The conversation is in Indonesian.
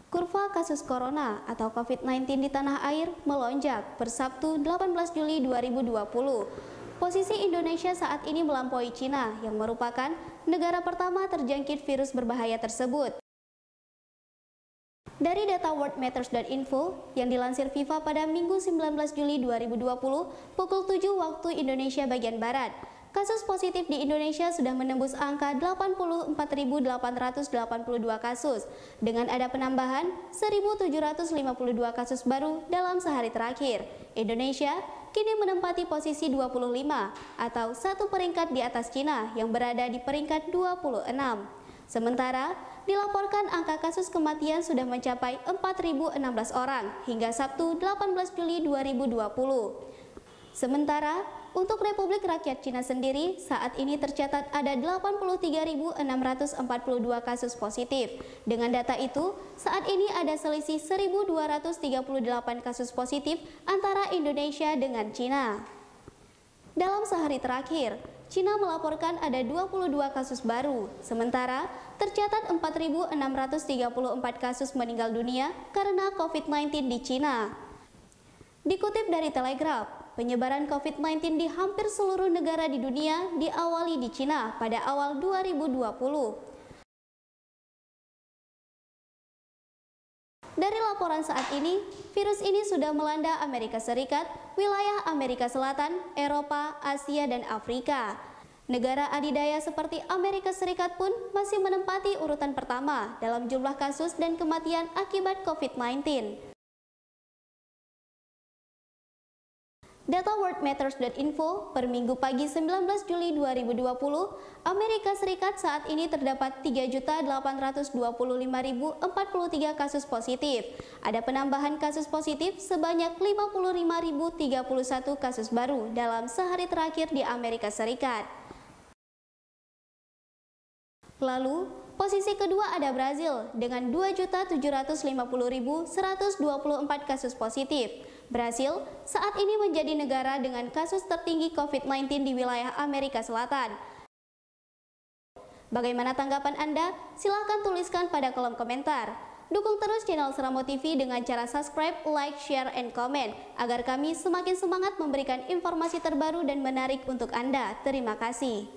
Kurva kasus corona atau COVID-19 di tanah air melonjak per Sabtu 18 Juli 2020. Posisi Indonesia saat ini melampaui Cina yang merupakan negara pertama terjangkit virus berbahaya tersebut. Dari data worldmatters.info yang dilansir FIFA pada Minggu 19 Juli 2020 pukul 7 waktu Indonesia bagian Barat, kasus positif di Indonesia sudah menembus angka 84.882 kasus dengan ada penambahan 1.752 kasus baru dalam sehari terakhir. Indonesia kini menempati posisi 25 atau satu peringkat di atas Cina yang berada di peringkat 26. Sementara, dilaporkan angka kasus kematian sudah mencapai 4.016 orang hingga Sabtu 18 Juli 2020. Sementara, untuk Republik Rakyat Cina sendiri, saat ini tercatat ada 83.642 kasus positif. Dengan data itu, saat ini ada selisih 1.238 kasus positif antara Indonesia dengan Cina. Dalam sehari terakhir, Cina melaporkan ada 22 kasus baru, sementara tercatat 4.634 kasus meninggal dunia karena COVID-19 di Cina. Dikutip dari Telegraph, penyebaran COVID-19 di hampir seluruh negara di dunia diawali di Cina pada awal 2020. Dari laporan saat ini, virus ini sudah melanda Amerika Serikat, wilayah Amerika Selatan, Eropa, Asia, dan Afrika. Negara adidaya seperti Amerika Serikat pun masih menempati urutan pertama dalam jumlah kasus dan kematian akibat COVID-19. Data worldmatters.info per Minggu pagi 19 Juli 2020, Amerika Serikat saat ini terdapat 3.825.043 kasus positif. Ada penambahan kasus positif sebanyak 55.031 kasus baru dalam sehari terakhir di Amerika Serikat. Lalu, posisi kedua ada Brazil dengan 2.750.124 kasus positif. Brasil saat ini menjadi negara dengan kasus tertinggi COVID-19 di wilayah Amerika Selatan. Bagaimana tanggapan Anda? Silahkan tuliskan pada kolom komentar. Dukung terus channel Seramo TV dengan cara subscribe, like, share, and comment agar kami semakin semangat memberikan informasi terbaru dan menarik untuk Anda. Terima kasih.